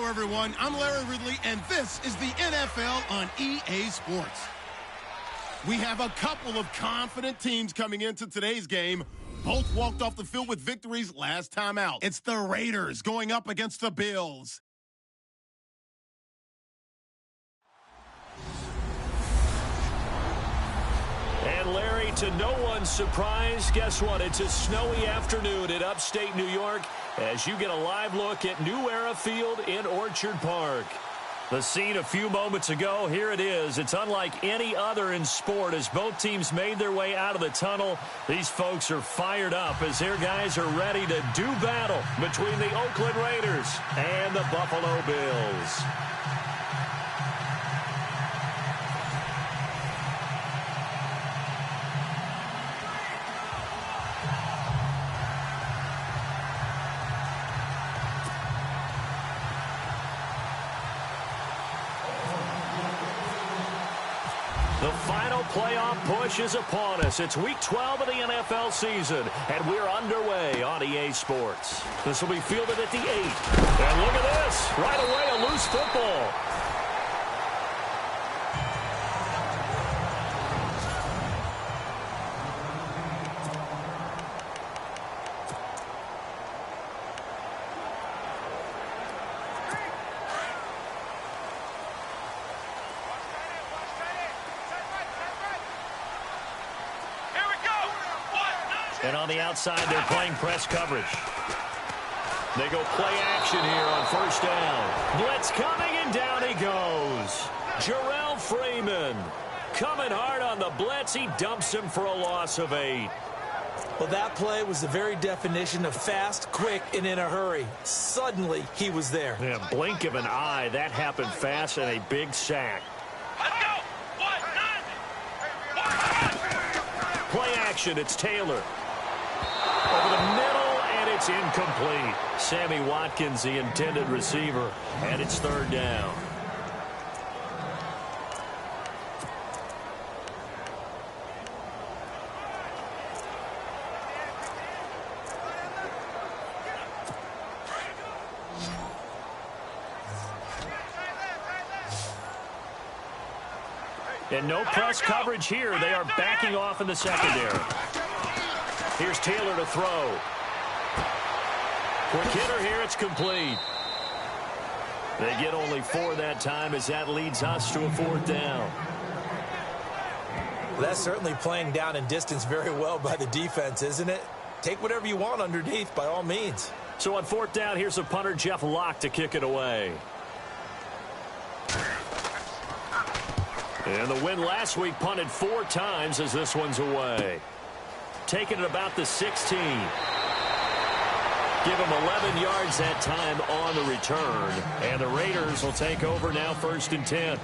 everyone. I'm Larry Ridley, and this is the NFL on EA Sports. We have a couple of confident teams coming into today's game. Both walked off the field with victories last time out. It's the Raiders going up against the Bills. And Larry, to no one's surprise, guess what? It's a snowy afternoon in upstate New York as you get a live look at New Era Field in Orchard Park. The scene a few moments ago, here it is. It's unlike any other in sport as both teams made their way out of the tunnel. These folks are fired up as their guys are ready to do battle between the Oakland Raiders and the Buffalo Bills. The final playoff push is upon us. It's Week 12 of the NFL season, and we're underway on EA Sports. This will be fielded at the 8. And look at this. Right away, a loose football. And on the outside, they're playing press coverage. They go play action here on first down. Blitz coming, and down he goes. Jarrell Freeman coming hard on the blitz. He dumps him for a loss of 8. Well, that play was the very definition of fast, quick, and in a hurry. Suddenly, he was there. Yeah, blink of an eye. That happened fast and a big sack. Let's go. Play action, it's Taylor. Over the middle, and it's incomplete. Sammy Watkins, the intended receiver, and it's third down. And no press coverage here. They are backing off in the secondary. Here's Taylor to throw. Quick hitter here. It's complete. They get only 4 that time as that leads us to a fourth down. Well, that's certainly playing down and distance very well by the defense, isn't it? Take whatever you want underneath by all means. So on fourth down, here's the punter, Jeff Locke, to kick it away. And the win last week punted 4 times as this one's away. Taking it about the 16. Give him 11 yards that time on the return. And the Raiders will take over now, 1st and 10.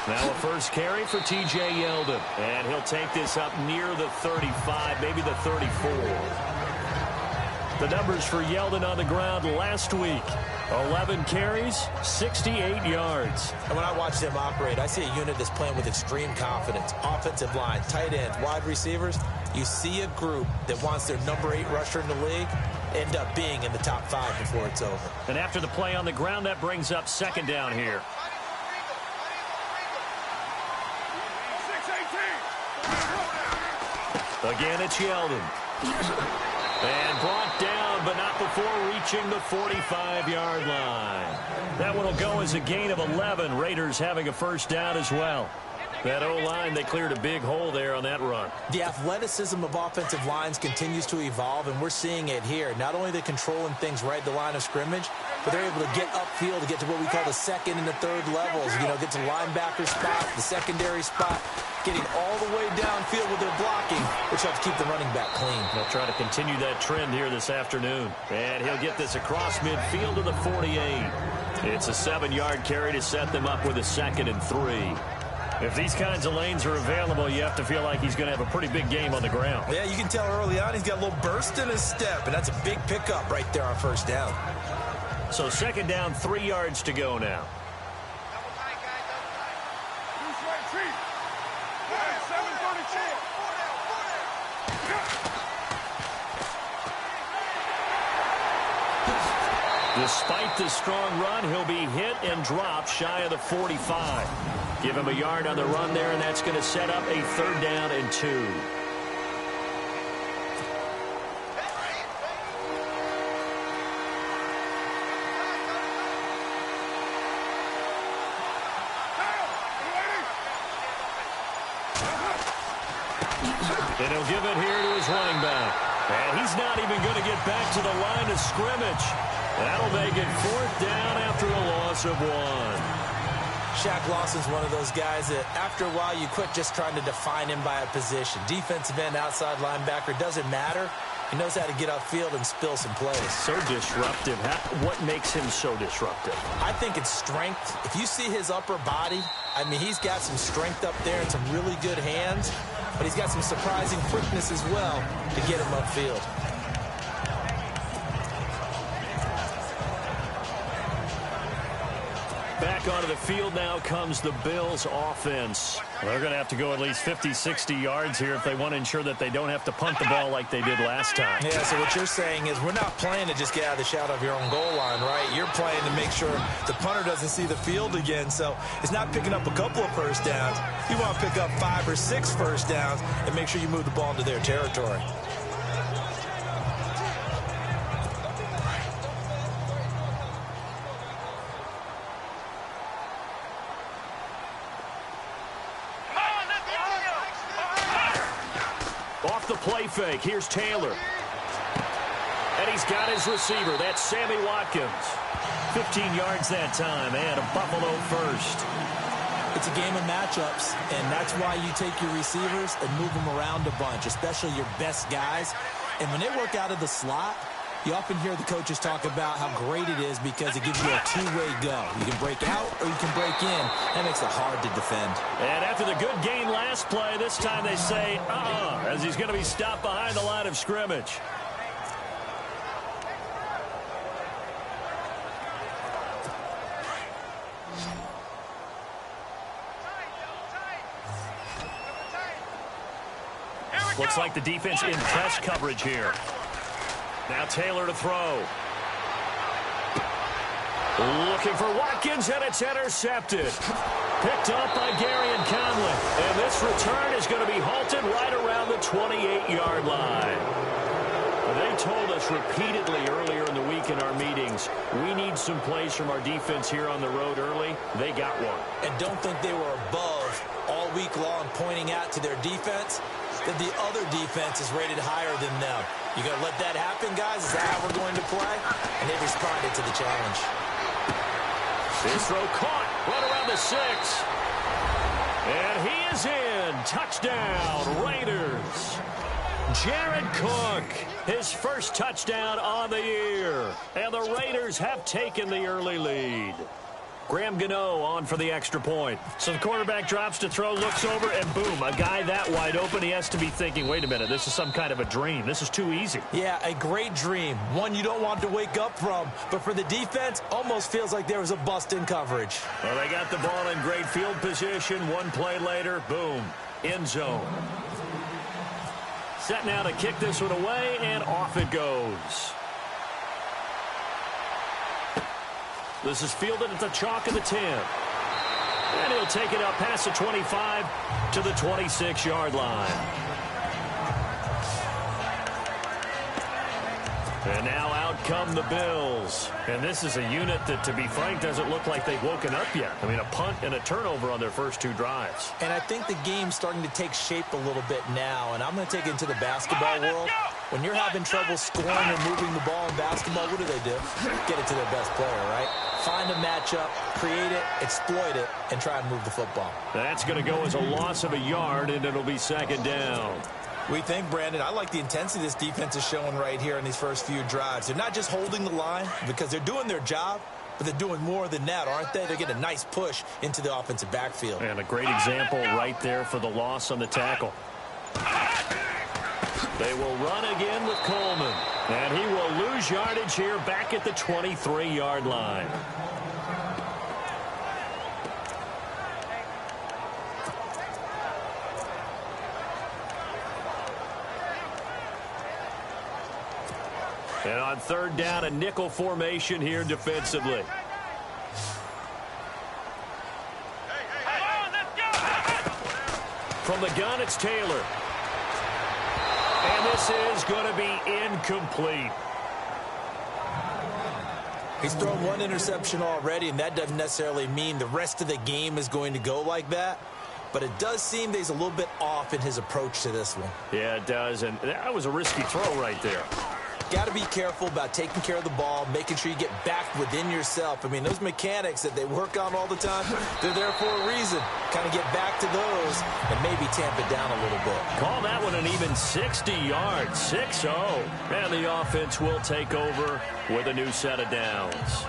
Now a first carry for T.J. Yeldon. And he'll take this up near the 35, maybe the 34. The numbers for Yeldon on the ground last week. 11 carries, 68 yards. And when I watch them operate, I see a unit that's playing with extreme confidence. Offensive line, tight ends, wide receivers. You see a group that wants their number 8 rusher in the league end up being in the top 5 before it's over. And after the play on the ground, that brings up second down here. Again, it's Yeldon. And brought down, but not before reaching the 45-yard line. That one will go as a gain of 11. Raiders having a first down as well. That O-line, they cleared a big hole there on that run. The athleticism of offensive lines continues to evolve, and we're seeing it here. Not only are they controlling things right at the line of scrimmage, but they're able to get upfield to get to what we call the second and the third levels. You know, get to the linebacker spot, the secondary spot, getting all the way downfield with their blocking, which helps keep the running back clean. They'll try to continue that trend here this afternoon. And he'll get this across midfield to the 48. It's a 7-yard carry to set them up with a 2nd and 3. If these kinds of lanes are available, you have to feel like he's going to have a pretty big game on the ground. Yeah, you can tell early on he's got a little burst in his step, and that's a big pickup right there on first down. So second down, 3 yards to go now. Despite the strong run, he'll be hit and dropped shy of the 45. Give him a yard on the run there, and that's going to set up a 3rd down and 2. And he'll give it here to his running back. And he's not even going to get back to the line of scrimmage. That'll make it 4th down after a loss of 1. Shaq Lawson's one of those guys that after a while you quit just trying to define him by a position. Defensive end, outside linebacker, doesn't matter. He knows how to get upfield and spill some plays. So disruptive. What makes him so disruptive? I think it's strength. If you see his upper body, I mean, he's got some strength up there and some really good hands, but he's got some surprising quickness as well to get him upfield. Back onto the field now comes the Bills offense. They're going to have to go at least 50, 60 yards here if they want to ensure that they don't have to punt the ball like they did last time. Yeah, so what you're saying is we're not playing to just get out of the shadow of your own goal line, right? You're playing to make sure the punter doesn't see the field again. So it's not picking up a couple of first downs. You want to pick up 5 or 6 first downs and make sure you move the ball into their territory. Off the play fake, here's Taylor. And he's got his receiver. That's Sammy Watkins. 15 yards that time, and a Buffalo first. It's a game of matchups, and that's why you take your receivers and move them around a bunch, especially your best guys. And when they work out of the slot, you often hear the coaches talk about how great it is because it gives you a two-way go. You can break out or you can break in. That makes it hard to defend. And after the good gain last play, this time they say, as he's going to be stopped behind the line of scrimmage. Looks like the defense in press coverage here. Now Taylor to throw. Looking for Watkins, and it's intercepted. Picked up by Gary and Conley. And this return is going to be halted right around the 28-yard line. They told us repeatedly earlier in the week in our meetings, we need some plays from our defense here on the road early. They got one. And don't think they were above all week long pointing out to their defense that the other defense is rated higher than them. You going to let that happen, guys? Is that how we're going to play? And they responded to the challenge. This throw caught right around the 6. And he is in. Touchdown, Raiders. Jared Cook, his first touchdown on the year. And the Raiders have taken the early lead. Graham Gano on for the extra point. So the quarterback drops to throw, looks over, and boom, a guy that wide open, he has to be thinking, wait a minute, this is some kind of a dream. This is too easy. Yeah, a great dream. One you don't want to wake up from. But for the defense, almost feels like there was a bust in coverage. Well, they got the ball in great field position. One play later, boom, end zone. Set now to kick this one away, and off it goes. This is fielded at the chalk of the 10. And he'll take it up past the 25 to the 26-yard line. And now out come the Bills. And this is a unit that, to be frank, doesn't look like they've woken up yet. I mean, a punt and a turnover on their first 2 drives. And I think the game's starting to take shape a little bit now. And I'm going to take it into the basketball world. When you're having trouble scoring or moving the ball in basketball, what do? Get it to their best player, right? Find a matchup, create it, exploit it, and try and move the football. That's going to go as a loss of a yard, and it'll be second down. We think, Brandon, I like the intensity this defense is showing right here in these first few drives. They're not just holding the line because they're doing their job, but they're doing more than that, aren't they? They're getting a nice push into the offensive backfield. And a great example right there for the loss on the tackle. They will run again with Coleman. And he will lose yardage here back at the 23-yard line. And on third down, a nickel formation here defensively. From the gun, it's Taylor. And this is going to be incomplete. He's thrown one interception already, and that doesn't necessarily mean the rest of the game is going to go like that. But it does seem that he's a little bit off in his approach to this one. Yeah, it does. And that was a risky throw right there. Got to be careful about taking care of the ball, making sure you get back within yourself. I mean, those mechanics that they work on all the time, they're there for a reason. Kind of get back to those and maybe tamp it down a little bit. Call that one an even 60 yards, 6-0. And the offense will take over with a new set of downs.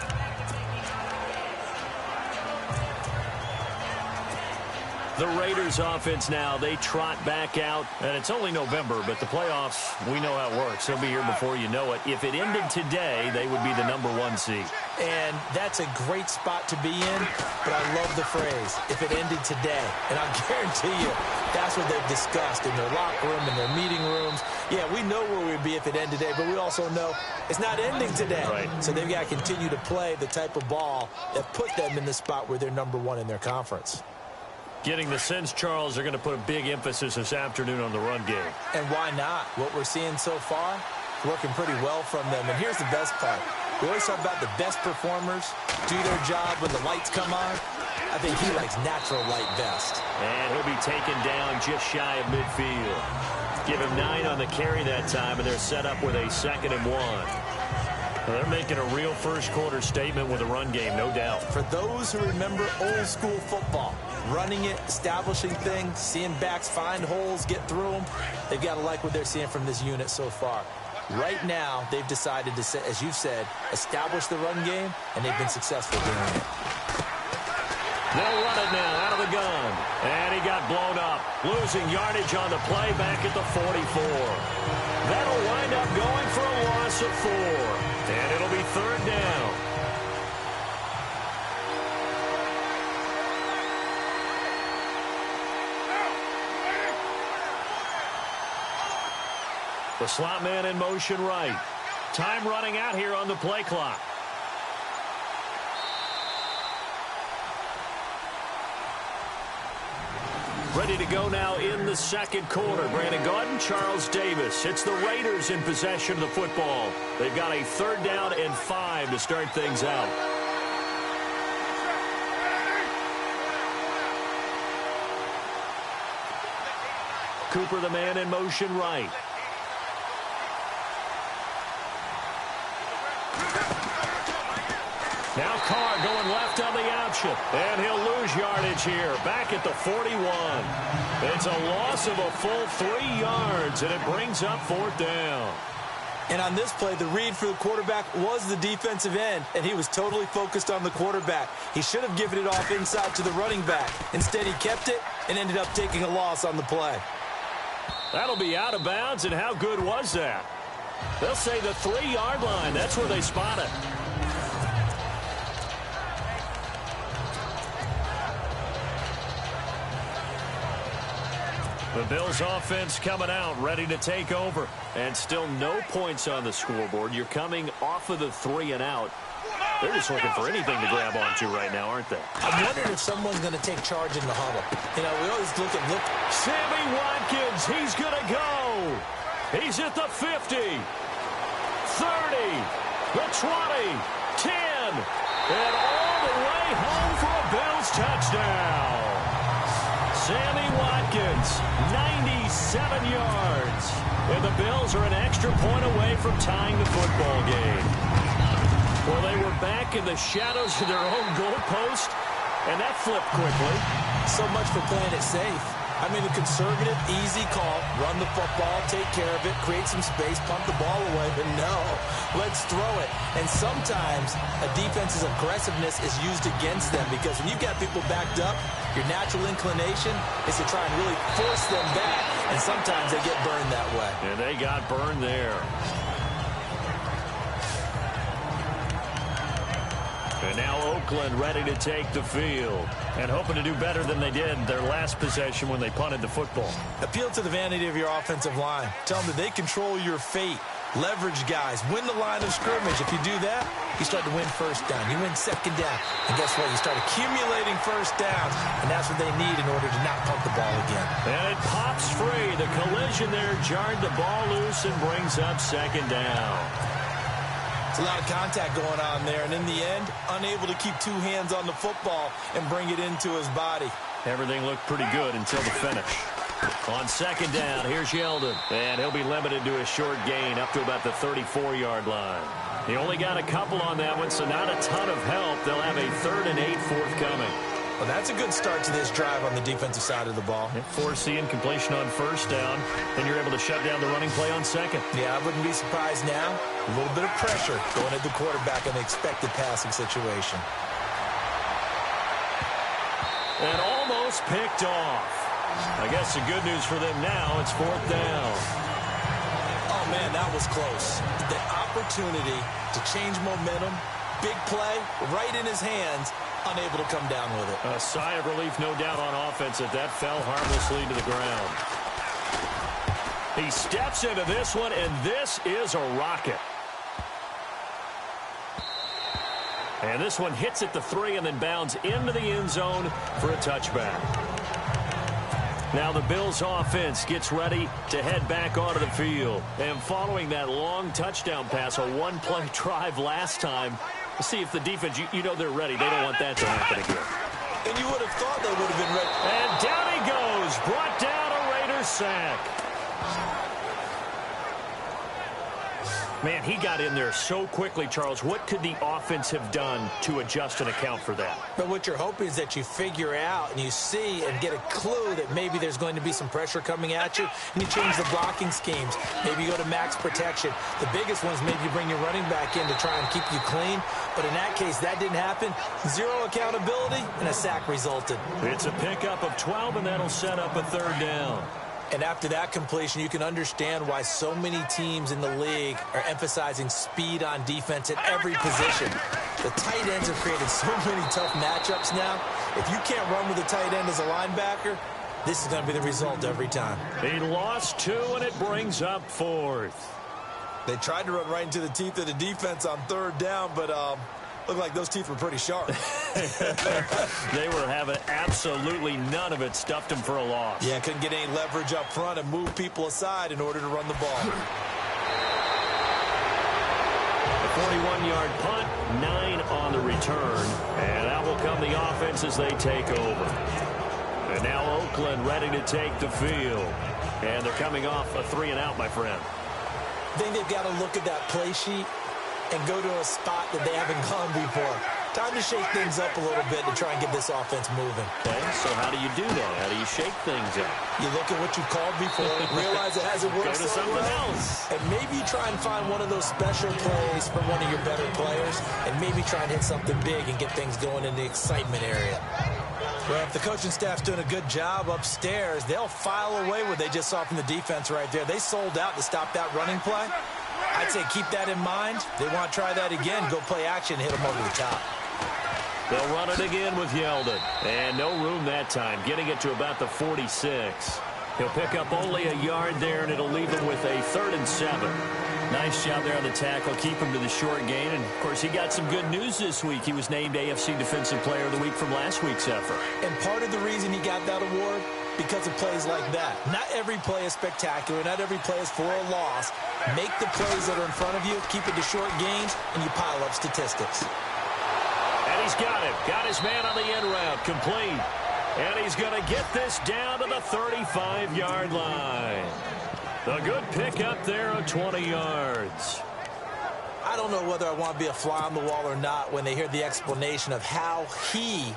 The Raiders offense now, they trot back out, and it's only November, but the playoffs, we know how it works. They'll be here before you know it. If it ended today, they would be the #1 seed. And that's a great spot to be in, but I love the phrase, if it ended today. And I guarantee you, that's what they've discussed in their locker room, in their meeting rooms. Yeah, we know where we'd be if it ended today, but we also know it's not ending today. Right. So they've got to continue to play the type of ball that put them in the spot where they're #1 in their conference. Getting the sense, Charles, they're going to put a big emphasis this afternoon on the run game. And why not? What we're seeing so far, working pretty well from them. And here's the best part. We always talk about the best performers do their job when the lights come on. I think he likes natural light best. And he'll be taken down just shy of midfield. Give him 9 on the carry that time, and they're set up with a 2nd and 1. They're making a real first-quarter statement with a run game, no doubt. For those who remember old-school football, running it, establishing things, seeing backs find holes, get through them, they've got to like what they're seeing from this unit so far. Right now, they've decided to, as you said, establish the run game, and they've been successful doing it. They'll run it now out of the gun. And he got blown up. Losing yardage on the play back at the 44. That'll wind up going for a loss of 4. And it'll be 3rd down. The slot man in motion right. Time running out here on the play clock. Ready to go now in the second quarter. Brandon Gaudin, Charles Davis. It's the Raiders in possession of the football. They've got a 3rd down and 5 to start things out. Cooper, the man in motion right. Now Carr going left on the option. And he'll lose yardage here. Back at the 41. It's a loss of a full 3 yards, and it brings up 4th down. And on this play, the read for the quarterback was the defensive end, and he was totally focused on the quarterback. He should have given it off inside to the running back. Instead, he kept it and ended up taking a loss on the play. That'll be out of bounds, and how good was that? They'll say the 3-yard line. That's where they spot it. The Bills offense coming out, ready to take over. And still no points on the scoreboard. You're coming off of the 3 and out. They're just looking for anything to grab onto right now, aren't they? I'm wondering if someone's going to take charge in the huddle. You know, we always look. Sammy Watkins, he's going to go. He's at the 50, 30, the 20, 10, and all the way home for a Bills touchdown. Sammy Watkins, 97 yards. And the Bills are an extra point away from tying the football game. Well, they were back in the shadows of their own goalpost, and that flipped quickly. So much for playing it safe. I mean, a conservative, easy call, run the football, take care of it, create some space, pump the ball away, but no, let's throw it. And sometimes a defense's aggressiveness is used against them because when you've got people backed up, your natural inclination is to try and really force them back, and sometimes they get burned that way. And they got burned there. And now Oakland ready to take the field and hoping to do better than they did their last possession when they punted the football. Appeal to the vanity of your offensive line. Tell them that they control your fate. Leverage guys. Win the line of scrimmage. If you do that, you start to win first down. You win second down. And guess what? You start accumulating first downs. And that's what they need in order to not pump the ball again. And it pops free. The collision there jarred the ball loose and brings up second down. It's a lot of contact going on there, and in the end, unable to keep two hands on the football and bring it into his body. Everything looked pretty good until the finish. On second down, here's Yeldon, and he'll be limited to a short gain up to about the 34-yard line. He only got a couple on that one, so not a ton of help. They'll have a 3rd and 8 forthcoming. Well, that's a good start to this drive on the defensive side of the ball. Forcing completion on first down, and you're able to shut down the running play on second. Yeah, I wouldn't be surprised now. A little bit of pressure going at the quarterback in the expected passing situation. And almost picked off. I guess the good news for them now, it's 4th down. Oh, man, that was close. The opportunity to change momentum, big play, right in his hands, unable to come down with it. A sigh of relief, no doubt, on offense that fell harmlessly to the ground. He steps into this one, and this is a rocket. And this one hits at the 3 and then bounds into the end zone for a touchback. Now the Bills offense gets ready to head back onto the field. And following that long touchdown pass, a one-play drive last time, see if the defense, you know they're ready. They don't want that to happen again. And you would have thought they would have been ready. And down he goes. Brought down a Raiders sack. Man, he got in there so quickly, Charles. What could the offense have done to adjust and account for that? But what you're hoping is that you figure out and you see and get a clue that maybe there's going to be some pressure coming at you, and you change the blocking schemes. Maybe you go to max protection. The biggest one is maybe you bring your running back in to try and keep you clean. But in that case, that didn't happen. Zero accountability, and a sack resulted. It's a pickup of 12, and that'll set up a 3rd down. And after that completion, you can understand why so many teams in the league are emphasizing speed on defense at every position. The tight ends have created so many tough matchups now. If you can't run with a tight end as a linebacker, this is going to be the result every time. He lost 2, and it brings up 4th. They tried to run right into the teeth of the defense on 3rd down, but looked like those teeth were pretty sharp. They were having absolutely none of it. Stuffed them for a loss. Yeah, couldn't get any leverage up front and move people aside in order to run the ball. A 41-yard punt, 9 on the return. And that will come the offense as they take over. And now Oakland ready to take the field. And they're coming off a 3-and-out, my friend. I think they've got to look at that play sheet and go to a spot that they haven't gone before. Time to shake things up a little bit to try and get this offense moving. Okay, so how do you do that? How do you shake things up? You look at what you called before, realize it hasn't worked Go to something else. and maybe try and find one of those special plays from one of your better players, and maybe try and hit something big and get things going in the excitement area. Well, if the coaching staff's doing a good job upstairs, they'll file away what they just saw from the defense right there. They sold out to stop that running play. I'd say keep that in mind. They want to try that again, go play action, hit them over the top. They'll run it again with Yeldon. And no room that time, getting it to about the 46. He'll pick up only a yard there, and it'll leave him with a 3rd and 7. Nice job there on the tackle. Keep him to the short gain. And, of course, he got some good news this week. He was named AFC Defensive Player of the Week from last week's effort. And part of the reason he got that award, because of plays like that. Not every play is spectacular. Not every play is for a loss. Make the plays that are in front of you, keep it to short gains, and you pile up statistics. And he's got it. Got his man on the end route. Complete. And he's going to get this down to the 35-yard line. A good pickup there of 20 yards. I don't know whether I want to be a fly on the wall or not when they hear the explanation of how he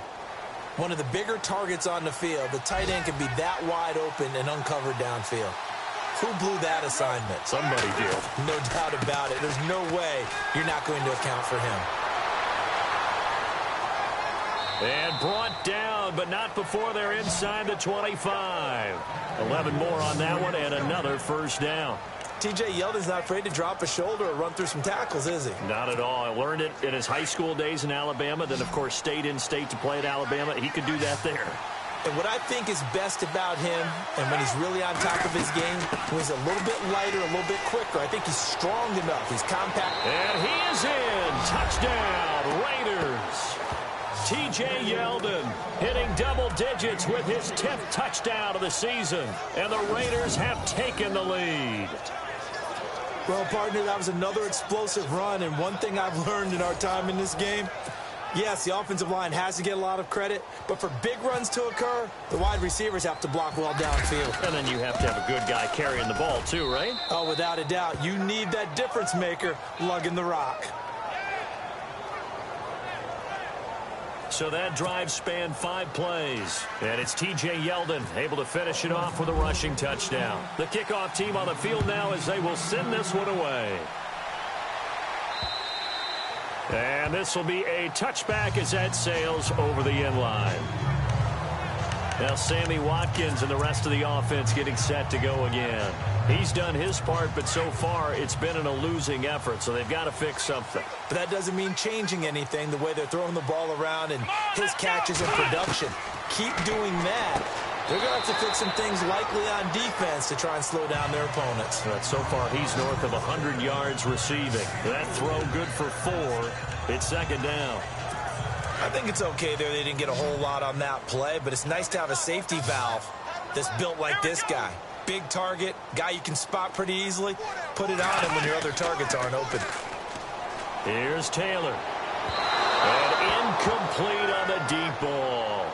One of the bigger targets on the field. The tight end can be that wide open and uncovered downfield. Who blew that assignment? Somebody did. No doubt about it. There's no way you're not going to account for him. And brought down, but not before they're inside the 25. 11 more on that one, and another first down. T.J. Yeldon's not afraid to drop a shoulder or run through some tackles, is he? Not at all. I learned it in his high school days in Alabama, then, of course, stayed in state to play at Alabama. He could do that there. And what I think is best about him, and when he's really on top of his game, when he's a little bit lighter, a little bit quicker, I think he's strong enough. He's compact. And he is in. Touchdown, Raiders. T.J. Yeldon hitting double digits with his 10th touchdown of the season. And the Raiders have taken the lead. Well, partner, that was another explosive run. And one thing I've learned in our time in this game, yes, the offensive line has to get a lot of credit, but for big runs to occur, the wide receivers have to block well downfield. And then you have to have a good guy carrying the ball too, right? Oh, without a doubt. You need that difference maker lugging the rock. So that drive spanned 5 plays. And it's T.J. Yeldon able to finish it off with a rushing touchdown. The kickoff team on the field now as they will send this one away. And this will be a touchback as that sails over the end line. Now Sammy Watkins and the rest of the offense getting set to go again. He's done his part, but so far it's been in a losing effort, so they've got to fix something. But that doesn't mean changing anything, the way they're throwing the ball around and his catches and production. Keep doing that. They're going to have to fix some things likely on defense to try and slow down their opponents. But so far he's north of 100 yards receiving. That throw good for 4. It's second down. I think it's okay there. They didn't get a whole lot on that play, but it's nice to have a safety valve that's built like this guy. Big target, guy you can spot pretty easily. Put it on him when your other targets aren't open. Here's Taylor. And incomplete on the deep ball.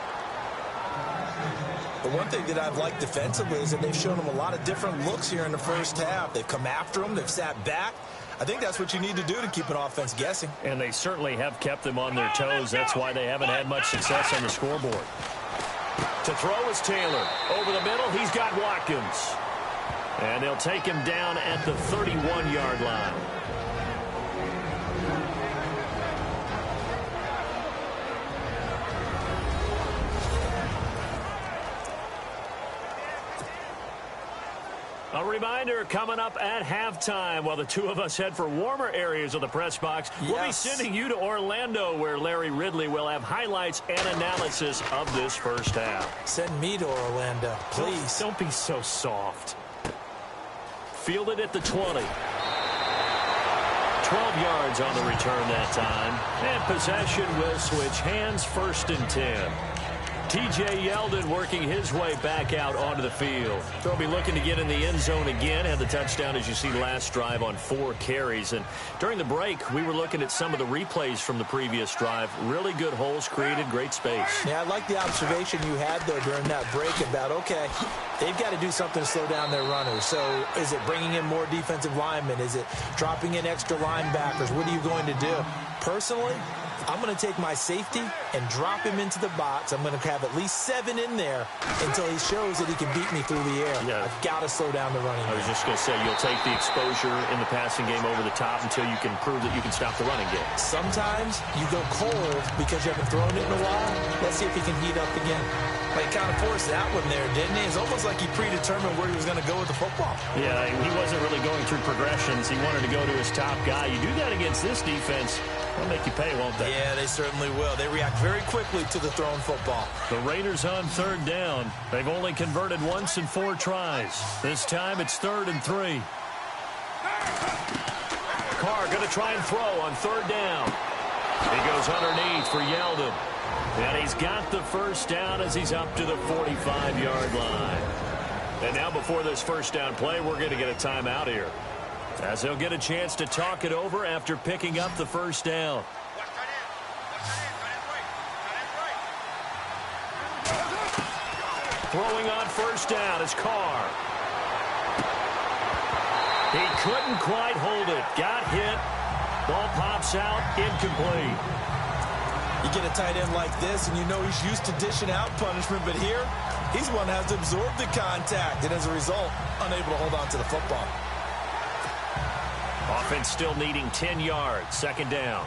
The one thing that I've liked defensively is that they've shown him a lot of different looks here in the first half. They've come after him. They've sat back. I think that's what you need to do to keep an offense guessing. And they certainly have kept them on their toes. That's why they haven't had much success on the scoreboard. To throw is Taylor. Over the middle, he's got Watkins. And they'll take him down at the 31-yard line. A reminder coming up at halftime while the two of us head for warmer areas of the press box. Yes. We'll be sending you to Orlando where Larry Ridley will have highlights and analysis of this first half. Send me to Orlando, please. Don't be so soft. Fielded at the 20. 12 yards on the return that time. And possession will switch hands, 1st and 10. T.J. Yeldon working his way back out onto the field. They'll be looking to get in the end zone again. Had the touchdown, as you see, last drive on 4 carries. And during the break, we were looking at some of the replays from the previous drive. Really good holes created, great space. Yeah, I like the observation you had, though, during that break about, okay, they've got to do something to slow down their runners. So is it bringing in more defensive linemen? Is it dropping in extra linebackers? What are you going to do? Personally, I'm going to take my safety and drop him into the box. I'm going to have at least 7 in there until he shows that he can beat me through the air. Yeah. I've got to slow down the running game. I was just going to say, you'll take the exposure in the passing game over the top until you can prove that you can stop the running game. Sometimes you go cold because you haven't thrown it in a while. Let's see if he can heat up again. He kind of forced that one there, didn't he? It's almost like he predetermined where he was going to go with the football. Yeah, he wasn't really going through progressions. He wanted to go to his top guy. You do that against this defense, they'll make you pay, won't they? Yeah, they certainly will. They react very quickly to the thrown football. The Raiders on 3rd down. They've only converted once in 4 tries. This time it's 3rd and 3. Carr going to try and throw on 3rd down. He goes underneath for Yeldon. And he's got the first down as he's up to the 45-yard line. And now before this first down play, we're going to get a timeout here, as he'll get a chance to talk it over after picking up the first down. Throwing on 1st down is Carr. He couldn't quite hold it. Got hit. Ball pops out. Incomplete. You get a tight end like this, and you know he's used to dishing out punishment, but here, he's the one that has to absorb the contact, and as a result, unable to hold on to the football. Offense still needing 10 yards. Second down.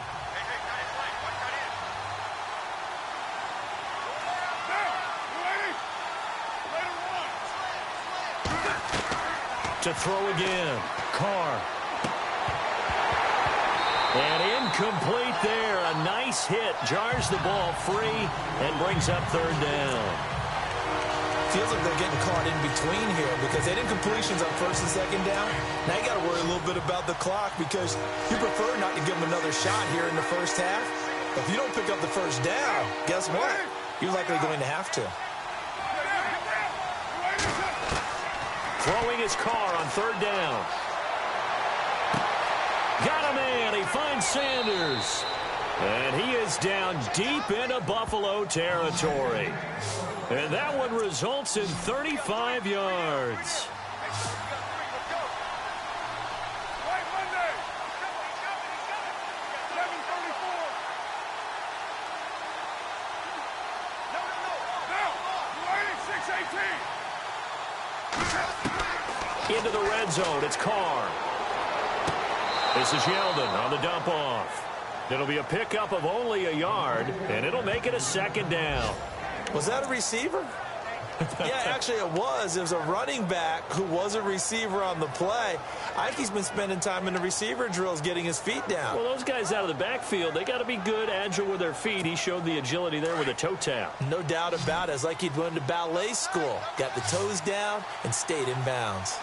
To throw again. Carr. And incomplete there. A nice hit. Jars the ball free and brings up third down. Feels like they're getting caught in between here because they did completions on first and second down. Now you got to worry a little bit about the clock because you prefer not to give them another shot here in the first half. If you don't pick up the first down, guess what? You're likely going to have to. Throwing his car on third down. Got a man. He finds Sanders. And he is down deep into Buffalo territory. And that one results in 35 yards. Into the red zone. It's Carr. This is Yeldon on the dump off. It'll be a pickup of only a yard, and it'll make it a second down. Was that a receiver? Yeah, actually it was. It was a running back who was a receiver on the play. I think he's been spending time in the receiver drills getting his feet down. Well, those guys out of the backfield, they got to be good, agile with their feet. He showed the agility there with a toe tap. No doubt about it. It's like he'd went to ballet school. Got the toes down and stayed in bounds.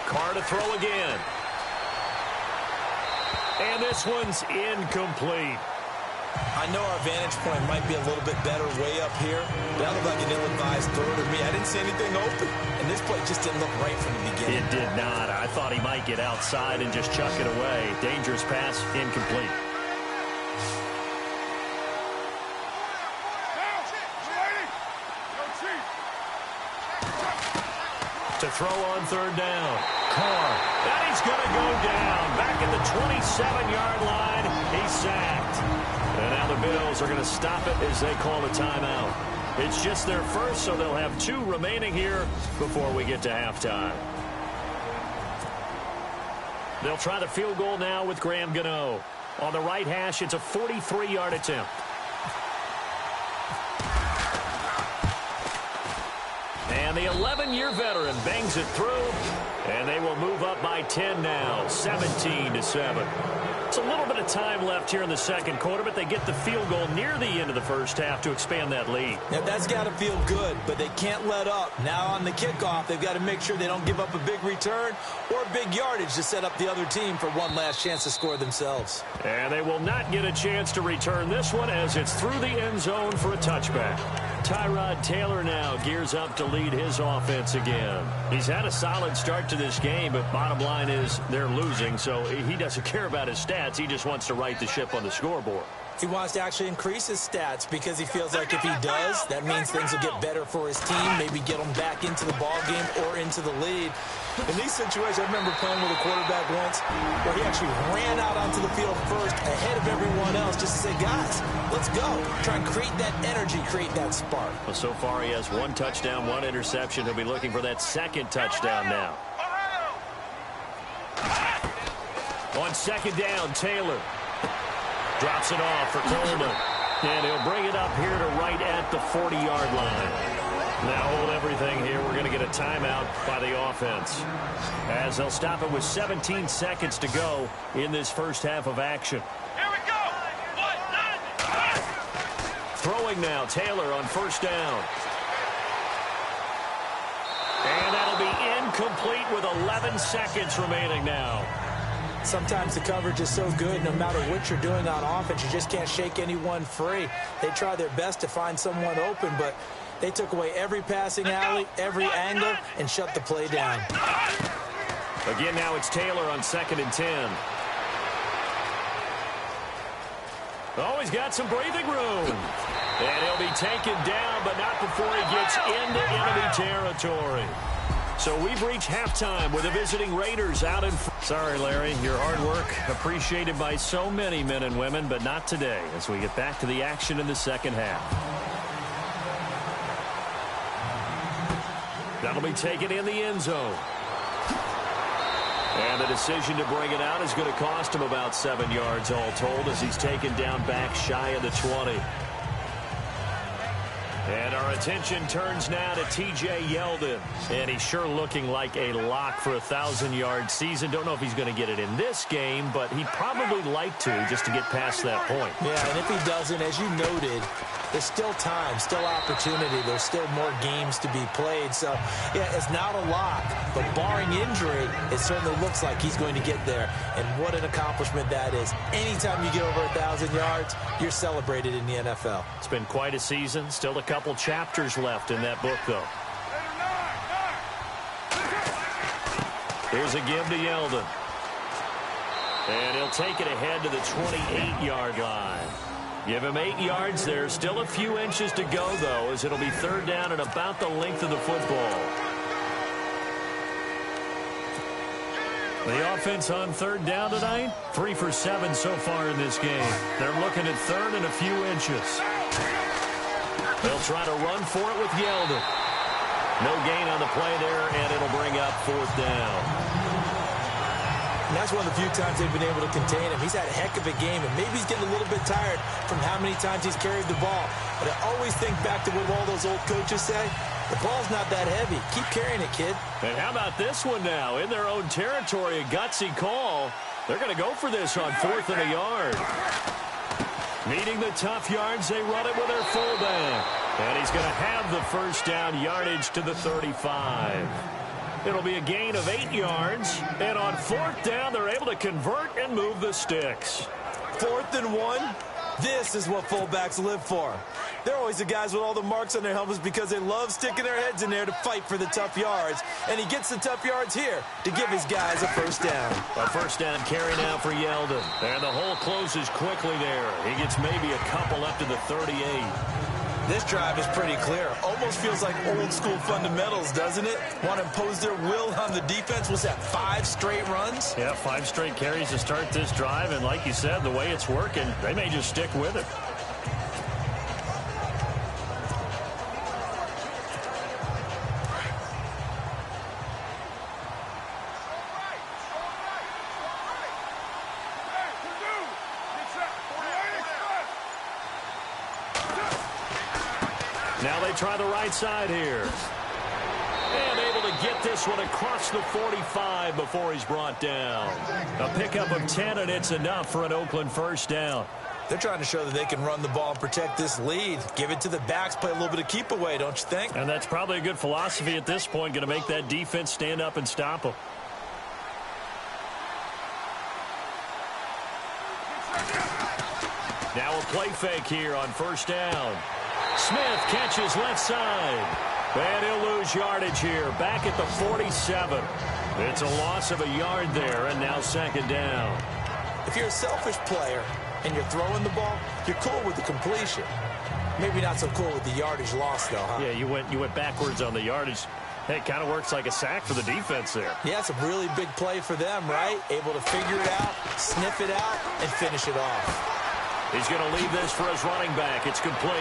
Carr to throw again. And this one's incomplete. I know our vantage point might be a little bit better way up here. That looked like an ill-advised throw to me. I didn't see anything open. And this play just didn't look right from the beginning. It did not. I thought he might get outside and just chuck it away. Dangerous pass, incomplete. To throw on third down. Carr. And he's going to go down. Back at the 27-yard line. He's sacked. And now the Bills are going to stop it as they call a timeout. It's just their first, so they'll have 2 remaining here before we get to halftime. They'll try the field goal now with Graham Gano. On the right hash, it's a 43-yard attempt. And the 11-year veteran bangs it through, and they will move up by 10 now, 17-7. It's a little bit of time left here in the second quarter, but they get the field goal near the end of the first half to expand that lead. Now, that's got to feel good, but they can't let up. Now on the kickoff, they've got to make sure they don't give up a big return or big yardage to set up the other team for one last chance to score themselves. And they will not get a chance to return this one as it's through the end zone for a touchback. Tyrod Taylor now gears up to lead his offense again. He's had a solid start to this game, but bottom line is they're losing, so he doesn't care about his stats. He just wants to right the ship on the scoreboard. He wants to actually increase his stats because he feels like if he does, that means things will get better for his team, maybe get him back into the ball game or into the lead. In these situations, I remember playing with a quarterback once where he actually ran out onto the field first ahead of everyone else just to say, guys, let's go. Try and create that energy, create that spark. Well, so far he has 1 touchdown, 1 interception. He'll be looking for that second touchdown now. On second down, Taylor drops it off for Coleman. And he'll bring it up here to right at the 40-yard line. Now hold everything here. We're going to get a timeout by the offense, as they'll stop it with 17 seconds to go in this first half of action. Here we go. Throwing now, Taylor on first down. And that'll be incomplete with 11 seconds remaining now. Sometimes the coverage is so good, no matter what you're doing on offense, you just can't shake anyone free. They try their best to find someone open, but they took away every passing alley, every angle, and shut the play down. Again, now it's Taylor on 2nd and 10. Oh, he's got some breathing room. And he'll be taken down, but not before he gets into enemy territory. So we've reached halftime with the visiting Raiders out in front. Sorry, Larry, your hard work appreciated by so many men and women, but not today as we get back to the action in the second half. That'll be taken in the end zone. And the decision to bring it out is going to cost him about 7 yards all told as he's taken down back shy of the 20. And our attention turns now to T.J. Yeldon. And he's sure looking like a lock for a 1,000-yard season. Don't know if he's going to get it in this game, but he'd probably like to just to get past that point. Yeah, and if he doesn't, as you noted, there's still time, still opportunity. There's still more games to be played. So, yeah, it's not a lock. But barring injury, it certainly looks like he's going to get there. And what an accomplishment that is. Anytime you get over 1,000 yards, you're celebrated in the NFL. It's been quite a season. Still a couple chapters left in that book, though. Here's a give to Yeldon. And he'll take it ahead to the 28-yard line. Give him 8 yards there. Still a few inches to go, though, as it'll be third down and about the length of the football. The offense on third down tonight, 3 for 7 so far in this game. They're looking at third and a few inches. They'll try to run for it with Yeldon. No gain on the play there, and it'll bring up fourth down. And that's one of the few times they've been able to contain him. He's had a heck of a game, and maybe he's getting a little bit tired from how many times he's carried the ball. But I always think back to what all those old coaches say. The ball's not that heavy. Keep carrying it, kid. And how about this one now? In their own territory, a gutsy call. They're going to go for this on 4th and a yard. Needing the tough yards, they run it with their fullback. And he's going to have the first down yardage to the 35. It'll be a gain of 8 yards. And on 4th down, they're able to convert and move the sticks. 4th and 1. This is what fullbacks live for. They're always the guys with all the marks on their helmets because they love sticking their heads in there to fight for the tough yards. And he gets the tough yards here to give his guys a first down. A first down carry now for Yeldon. And the hole closes quickly there. He gets maybe a couple up to the 38. This drive is pretty clear. Almost feels like old school fundamentals, doesn't it? Want to impose their will on the defense. Was that 5 straight runs? Yeah, 5 straight carries to start this drive. And like you said, the way it's working, they may just stick with it. Now they try the right side here. And able to get this one across the 45 before he's brought down. A pickup of 10, and it's enough for an Oakland first down. They're trying to show that they can run the ball and protect this lead. Give it to the backs, play a little bit of keep away, don't you think? And that's probably a good philosophy at this point, going to make that defense stand up and stop them. Now a play fake here on first down. Smith catches left side. And he'll lose yardage here. Back at the 47. It's a loss of a yard there, and now second down. If you're a selfish player and you're throwing the ball, you're cool with the completion. Maybe not so cool with the yardage loss, though, huh? Yeah, you went backwards on the yardage. Hey, it kind of works like a sack for the defense there. Yeah, it's a really big play for them, right? Able to figure it out, sniff it out, and finish it off. He's going to leave this for his running back. It's complete.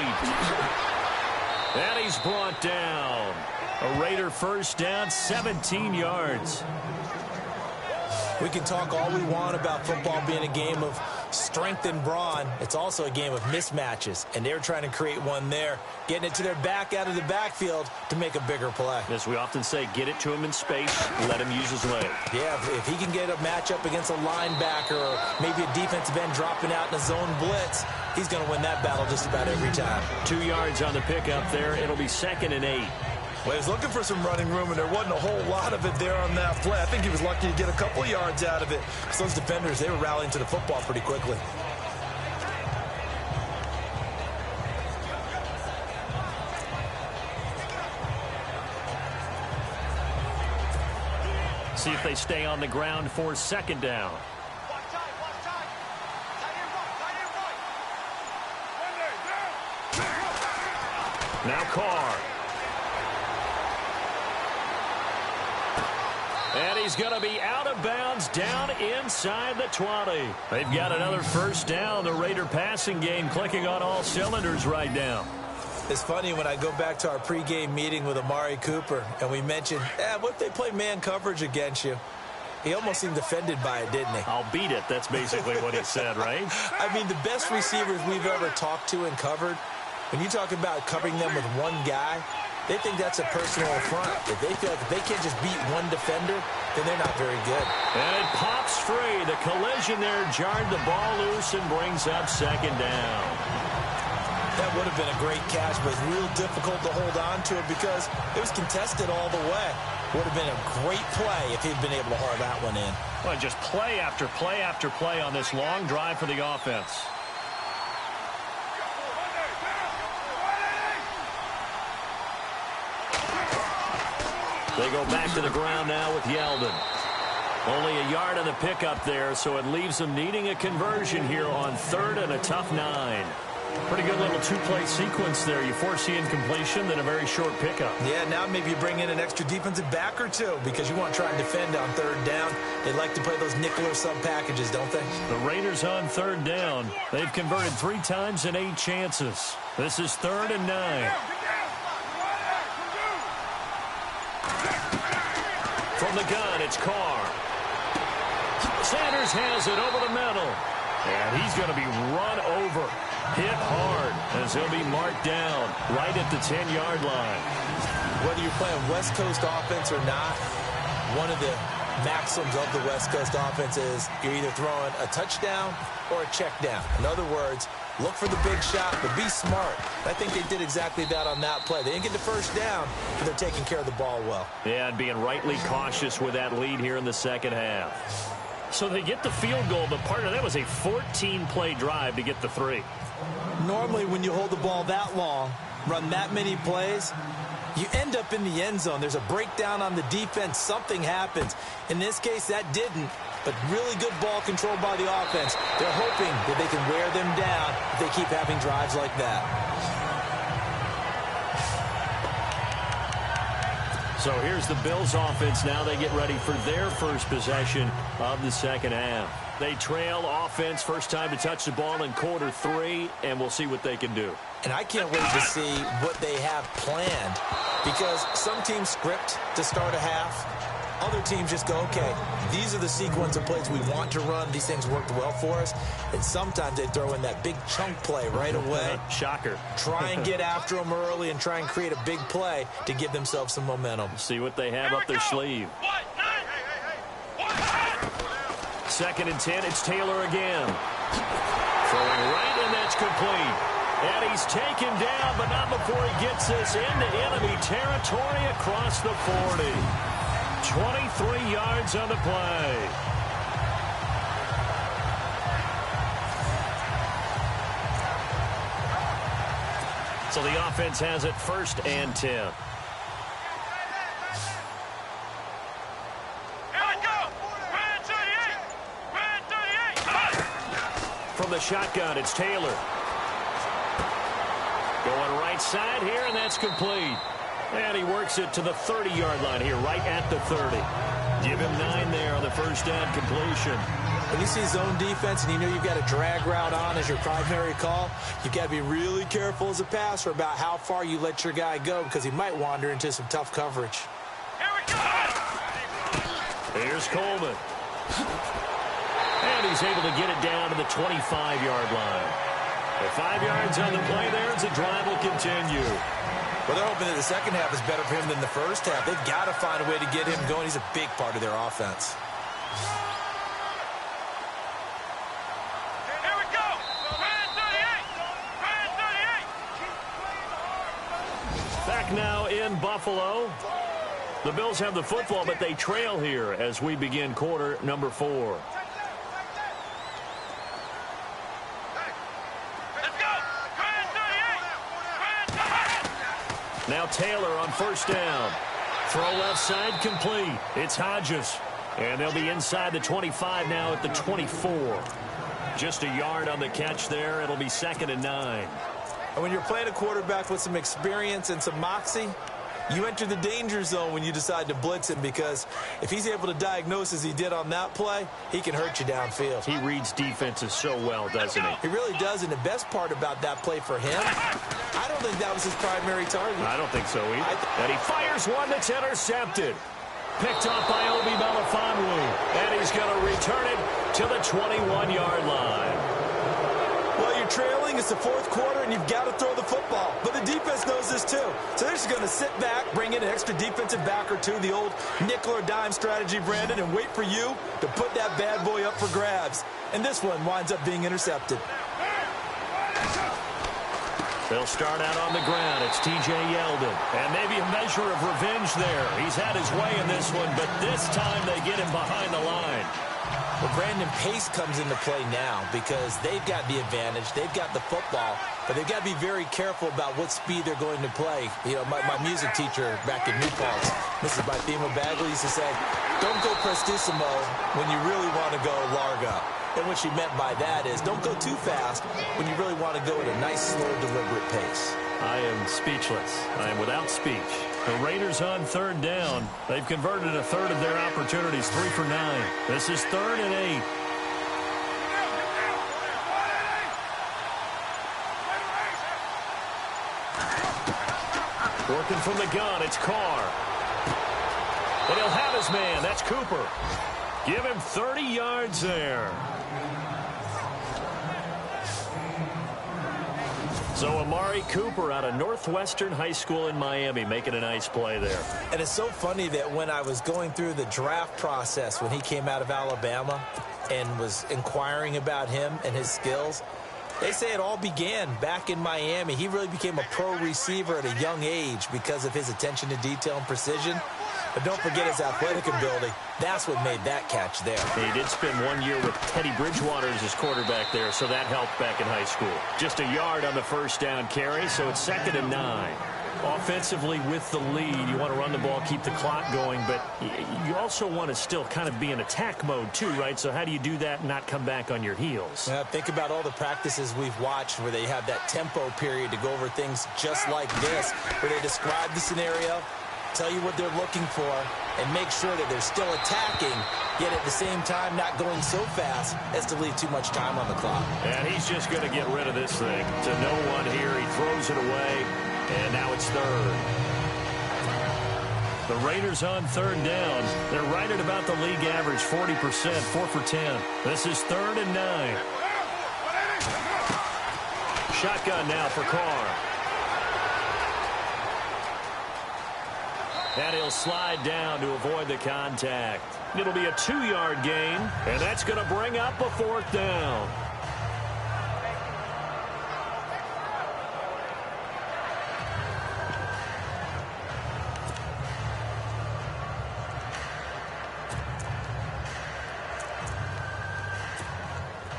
And he's brought down. A Raider first down, 17 yards. We can talk all we want about football being a game of strength and brawn. It's also a game of mismatches, and they're trying to create one there, getting it to their back out of the backfield to make a bigger play. As we often say, get it to him in space, let him use his leg. Yeah, if he can get a matchup against a linebacker or maybe a defensive end dropping out in a zone blitz, he's going to win that battle just about every time. 2 yards on the pickup there. It'll be 2nd and 8. Well, he was looking for some running room, and there wasn't a whole lot of it there on that play. I think he was lucky to get a couple of yards out of it. Because those defenders, they were rallying to the football pretty quickly. See if they stay on the ground for second down. Now Carr. And he's going to be out of bounds down inside the 20. They've got another first down. The Raider passing game clicking on all cylinders right now. It's funny when I go back to our pregame meeting with Amari Cooper and we mentioned, what if they play man coverage against you? He almost seemed offended by it, didn't he? I'll beat it. That's basically what he said, right? I mean, the best receivers we've ever talked to and covered, when you talk about covering them with one guy, they think that's a personal affront. If they feel like if they can't just beat one defender, then they're not very good. And it pops free. The collision there jarred the ball loose and brings up second down. That would have been a great catch, but it's real difficult to hold on to it because it was contested all the way. Would have been a great play if he'd been able to haul that one in. Well, just play after play after play on this long drive for the offense. They go back to the ground now with Yeldon. Only a yard on the pickup there, so it leaves them needing a conversion here on third and a tough 9. Pretty good little two-play sequence there. You foresee incompletion, then a very short pickup. Yeah, now maybe you bring in an extra defensive back or two because you want to try and defend on third down. They like to play those nickel or sub packages, don't they? The Raiders on third down. They've converted 3 times in 8 chances. This is third and 9. From the gun, it's Carr. Sanders has it over the middle. And he's going to be run over, hit hard, as he'll be marked down right at the 10-yard line. Whether you're playing West Coast offense or not, one of the maxims of the West Coast offense is you're either throwing a touchdown or a check down. In other words, look for the big shot, but be smart. I think they did exactly that on that play. They didn't get the first down, but they're taking care of the ball well. Yeah, and being rightly cautious with that lead here in the second half. So they get the field goal, but partner, that was a 14-play drive to get the 3. Normally, when you hold the ball that long, run that many plays, you end up in the end zone. There's a breakdown on the defense. Something happens. In this case, that didn't, but really good ball control by the offense. They're hoping that they can wear them down if they keep having drives like that. So here's the Bills offense now. They get ready for their first possession of the second half. They trail offense, first time to touch the ball in quarter 3, and we'll see what they can do. And I can't wait to see what they have planned because some teams script to start a half. Other teams just go, okay, these are the sequence of plays we want to run. These things worked well for us. And sometimes they throw in that big chunk play right away. Shocker. Try and get after them early and try and create a big play to give themselves some momentum. See what they have up their sleeve. Second and 10, it's Taylor again. Throwing right, and that's complete. And he's taken down, but not before he gets this into enemy territory across the 40. 23 yards on the play. So the offense has it first and 10. From the shotgun, it's Taylor. Going right side here, and that's complete. And he works it to the 30-yard line here, right at the 30. Give him 9 there on the first down completion. When you see zone defense and you know you've got a drag route on as your primary call, you've got to be really careful as a passer about how far you let your guy go because he might wander into some tough coverage. Here's Coleman. And he's able to get it down to the 25-yard line. The 5 yards on the play there as the drive will continue. Well, they're hoping that the second half is better for him than the first half. They've got to find a way to get him going. He's a big part of their offense. Here we go. Back now in Buffalo. The Bills have the football, but they trail here as we begin quarter number 4. Now Taylor on first down. Throw left side complete. It's Hodges. And they'll be inside the 25 now at the 24. Just a yard on the catch there. It'll be second and 9. And when you're playing a quarterback with some experience and some moxie, you enter the danger zone when you decide to blitz him, because if he's able to diagnose as he did on that play, he can hurt you downfield. He reads defenses so well, doesn't he? He really does, and the best part about that play for him, I don't think that was his primary target. I don't think so either. And he fires one that's intercepted. Picked up by Obi Melifonwu, and he's going to return it to the 21-yard line. Well, you're trailing. It's the fourth quarter, and you've got to throw the football. But the defense knows this, too. So they're just going to sit back, bring in an extra defensive back or two, the old nickel or dime strategy, Brandon, and wait for you to put that bad boy up for grabs. And this one winds up being intercepted. They'll start out on the ground. It's T.J. Yeldon. And maybe a measure of revenge there. He's had his way in this one, but this time they get him behind the line. Well, Brandon, pace comes into play now because they've got the advantage. They've got the football, but they've got to be very careful about what speed they're going to play. You know, my music teacher back in New Paltz, Mrs. Bythema Bagley, used to say, don't go prestissimo when you really want to go largo. And what she meant by that is don't go too fast when you really want to go at a nice, slow, deliberate pace. I am speechless. I am without speech. The Raiders on third down. They've converted a third of their opportunities, 3 for 9. This is 3rd and 8. Working from the gun, it's Carr. And he'll have his man. That's Cooper. Give him 30 yards there. So Amari Cooper out of Northwestern High School in Miami making a nice play there. And it's so funny that when I was going through the draft process when he came out of Alabama and was inquiring about him and his skills, they say it all began back in Miami. He really became a pro receiver at a young age because of his attention to detail and precision. But don't forget his athletic ability. That's what made that catch there. He did spend 1 year with Teddy Bridgewater as his quarterback there, so that helped back in high school. Just a yard on the first down carry, so it's 2nd and 9. Offensively with the lead, you want to run the ball, keep the clock going, but you also want to still kind of be in attack mode too, right? So how do you do that and not come back on your heels? Think about all the practices we've watched where they have that tempo period to go over things just like this, where they describe the scenario, tell you what they're looking for, and make sure that they're still attacking, yet at the same time not going so fast as to leave too much time on the clock. And he's just going to get rid of this thing. To no one here, he throws it away, and now it's 3rd. The Raiders on 3rd down. They're right at about the league average, 40%, 4 for 10. This is 3rd and 9. Shotgun now for Carr. And he'll slide down to avoid the contact. It'll be a 2-yard gain, and that's going to bring up a 4th down.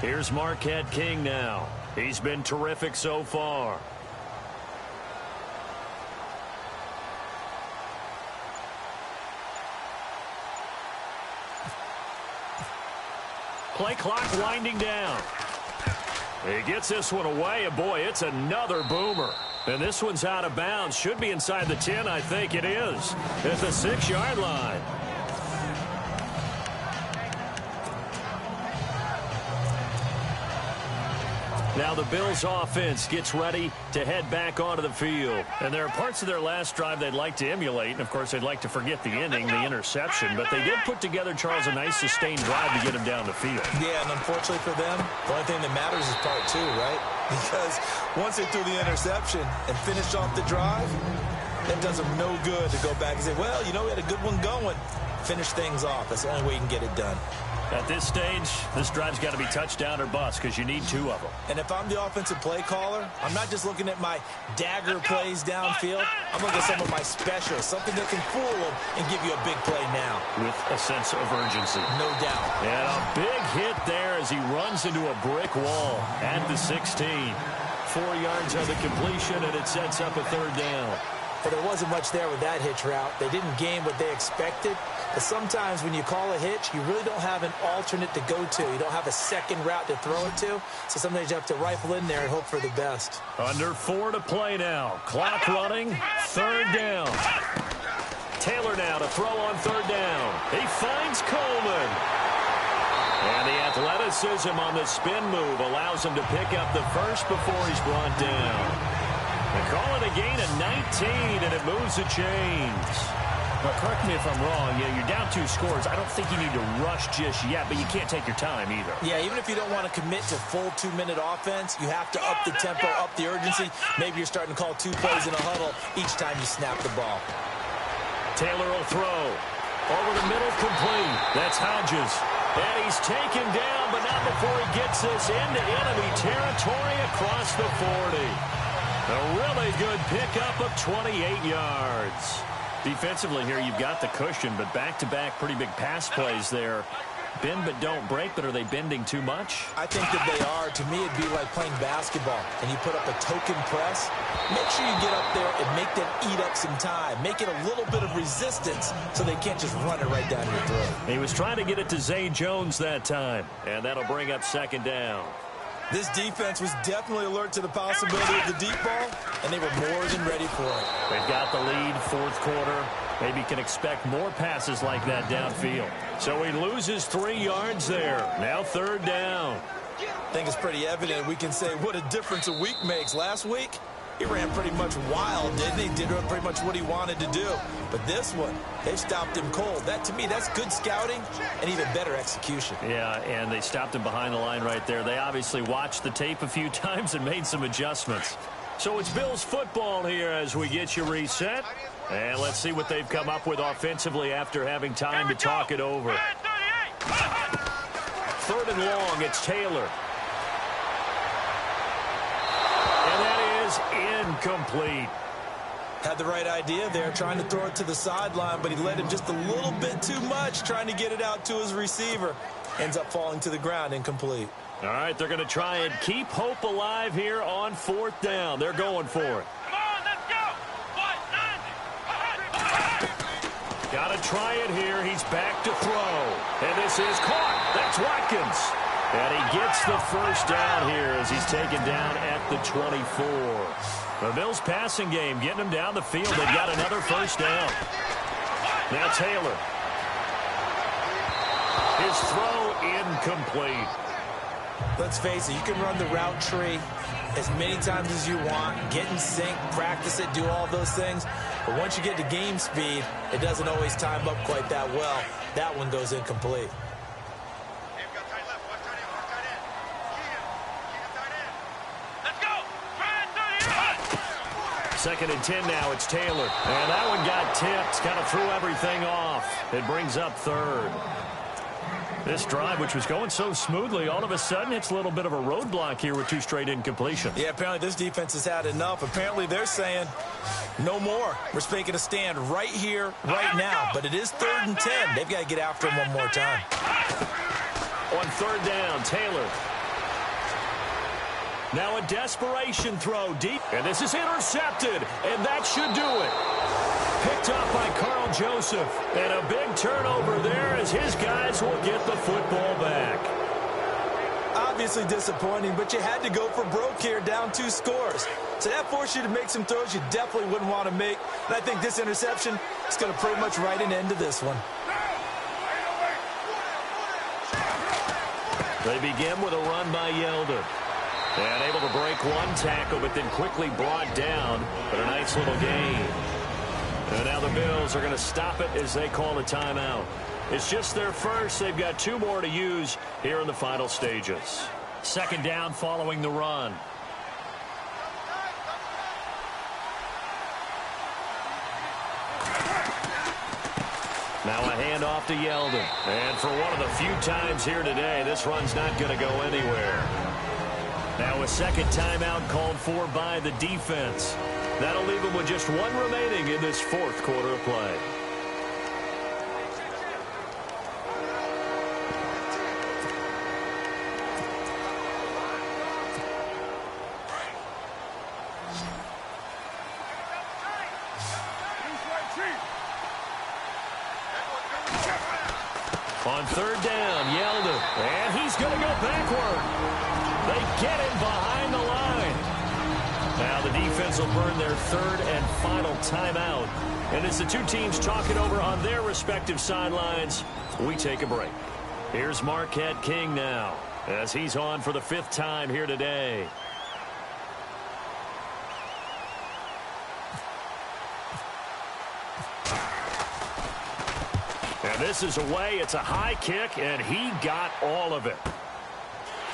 Here's Marquette King now. He's been terrific so far. Play clock winding down. He gets this one away, and boy, it's another boomer. And this one's out of bounds. Should be inside the 10, I think it is. At the 6-yard line. Now the Bills offense gets ready to head back onto the field. And there are parts of their last drive they'd like to emulate. And, of course, they'd like to forget the ending, the interception. But they did put together, Charles, a nice sustained drive to get him down the field. Yeah, and unfortunately for them, the only thing that matters is part 2, right? Because once they threw the interception and finished off the drive, that does them no good to go back and say, well, you know, we had a good one going. Finish things off. That's the only way you can get it done. At this stage, this drive's got to be touchdown or bust because you need 2 of them. And if I'm the offensive play caller, I'm not just looking at my dagger plays downfield. I'm looking at some of my specials, something that can fool them and give you a big play now. With a sense of urgency. No doubt. And a big hit there as he runs into a brick wall at the 16. 4 yards on the completion, and it sets up a 3rd down. But there wasn't much there with that hitch route. They didn't gain what they expected, But sometimes when you call a hitch, you really don't have an alternate to go to. You don't have a second route to throw it to. So sometimes you have to rifle in there and hope for the best. Under 4 to play now. Clock running. Third down. Taylor now to throw on third down. He finds Coleman. And the athleticism on the spin move allows him to pick up the first before he's brought down. They call it a gain of 19, and it moves the chains. Well, correct me if I'm wrong. You're down 2 scores. I don't think you need to rush just yet, but you can't take your time either. Yeah, even if you don't want to commit to full 2-minute offense, you have to up the tempo, up the urgency. Maybe you're starting to call 2 plays in a huddle each time you snap the ball. Taylor will throw. Over the middle, complete. That's Hodges. And he's taken down, but not before he gets this into enemy territory across the 40. A really good pickup of 28 yards. Defensively here, you've got the cushion, but back-to-back pretty big pass plays there. Bend but don't break, but are they bending too much? I think that they are. To me, it'd be like playing basketball, and you put up a token press. Make sure you get up there and make them eat up some time. Make it a little bit of resistance so they can't just run it right down your throat. He was trying to get it to Zay Jones that time, and that'll bring up second down. This defense was definitely alert to the possibility of the deep ball, and they were more than ready for it. They've got the lead, fourth quarter. Maybe can expect more passes like that downfield. So he loses 3 yards there. Now third down. I think it's pretty evident. We can say what a difference a week makes. Last week, he ran pretty much wild, didn't he? Did pretty much what he wanted to do. But this one, they've stopped him cold. That, to me, that's good scouting and even better execution. Yeah, and they stopped him behind the line right there. They obviously watched the tape a few times and made some adjustments. So it's Bills football here as we get you reset. And let's see what they've come up with offensively after having time to talk it over. Third and long, it's Taylor. And that is incomplete. Had the right idea there, trying to throw it to the sideline, but he led him just a little bit too much, trying to get it out to his receiver. Ends up falling to the ground, incomplete. All right, they're going to try and keep hope alive here on fourth down. They're going for it. Got to try it here. He's back to throw. And this is caught. That's Watkins. And he gets the first down here as he's taken down at the 24. The Bills passing game getting them down the field. They've got another first down. Now Taylor. His throw incomplete. Let's face it, you can run the route tree as many times as you want, get in sync, practice it, do all those things. But once you get to game speed, it doesn't always time up quite that well. That one goes incomplete. Second and 10 now, it's Taylor. And that one got tipped, kind of threw everything off. It brings up third. This drive, which was going so smoothly, all of a sudden it's a little bit of a roadblock here with 2 straight incompletions. Yeah, apparently this defense has had enough. Apparently they're saying no more. We're making a stand right here, right now. But it is 3rd and 10. They've got to get after him one more time. On third down, Taylor. Now a desperation throw deep. And this is intercepted. And that should do it. Picked up by Carl Joseph. And a big turnover there as his guys will get the football back. Obviously disappointing, but you had to go for broke here, down 2 scores. So that forced you to make some throws you definitely wouldn't want to make. And I think this interception is going to pretty much write an end to this one. They begin with a run by Yeldon. And able to break 1 tackle, but then quickly brought down. But a nice little gain. And now the Bills are going to stop it as they call a timeout. It's just their first. They've got 2 more to use here in the final stages. Second down following the run. Now a handoff to Yeldon. And for one of the few times here today, this run's not going to go anywhere. Now a second timeout called for by the defense. That'll leave them with just 1 remaining in this 4th quarter of play. On third down, Yeldon. And he's going to go backward. They get him behind the line. Now the defense will burn their third and final timeout. And as the two teams talk it over on their respective sidelines, we take a break. Here's Marquette King now, as he's on for the 5th time here today. And this is away. It's a high kick, and he got all of it.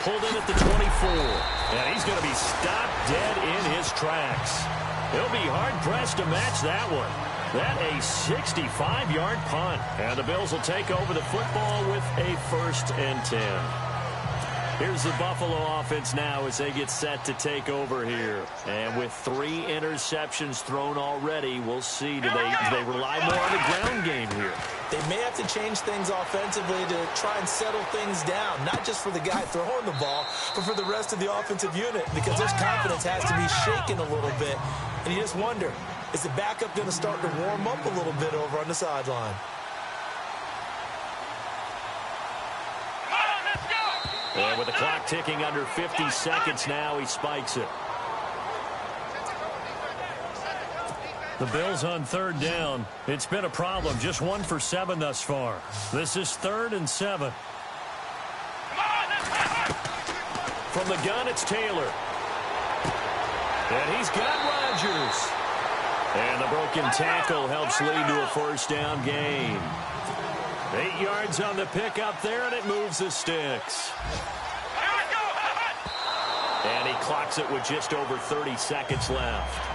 Pulled in at the 24. And he's going to be stopped dead in his tracks. He'll be hard-pressed to match that one. That a 65-yard punt. And the Bills will take over the football with a 1st and 10. Here's the Buffalo offense now as they get set to take over here. And with 3 interceptions thrown already, we'll see. Do they rely more on the ground game here? They may have to change things offensively to try and settle things down, not just for the guy throwing the ball, but for the rest of the offensive unit, because their confidence has to be shaken a little bit. And you just wonder, is the backup going to start to warm up a little bit over on the sideline? And with the clock ticking under 50 seconds now, he spikes it. The Bills on third down. It's been a problem. Just 1 for 7 thus far. This is 3rd and 7. From the gun, it's Taylor. And he's got Rodgers. And the broken tackle helps lead to a 1st down gain. 8 yards on the pickup there, and it moves the sticks. And he clocks it with just over 30 seconds left.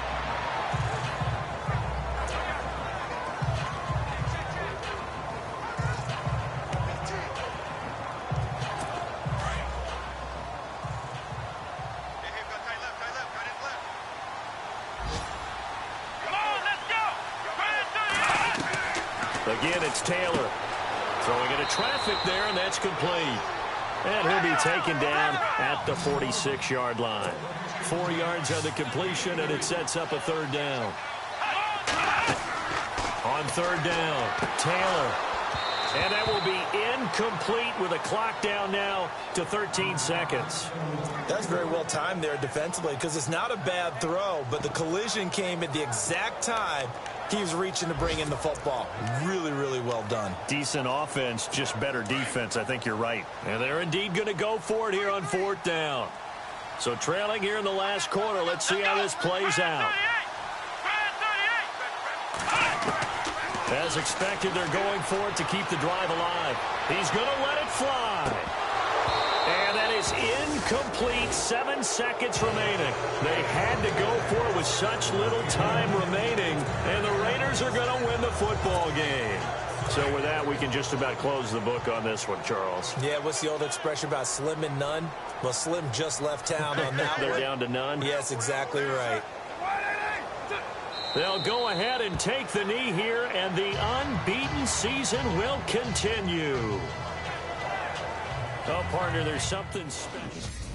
Again, it's Taylor. Throwing into traffic there, and that's complete. And he'll be taken down at the 46-yard line. 4 yards on the completion, and it sets up a 3rd down. On 3rd down, Taylor. And that will be incomplete with a clock down now to 13 seconds. That's very well timed there defensively, because it's not a bad throw, but the collision came at the exact time he was reaching to bring in the football. Really, really well done. Decent offense, just better defense. I think you're right. And they're indeed going to go for it here on 4th down. So trailing here in the last quarter. Let's see how this plays out. As expected, they're going for it to keep the drive alive. He's going to let it fly. And that is incomplete. 7 seconds remaining. They had to go for it with such little time remaining. And the Raiders are going to win the football game. So with that, we can just about close the book on this one, Charles. Yeah, what's the old expression about slim and none? Well, Slim just left town on that They're one. down to none? Yes, exactly right. They'll go ahead and take the knee here, and the unbeaten season will continue. Oh, partner, there's something special.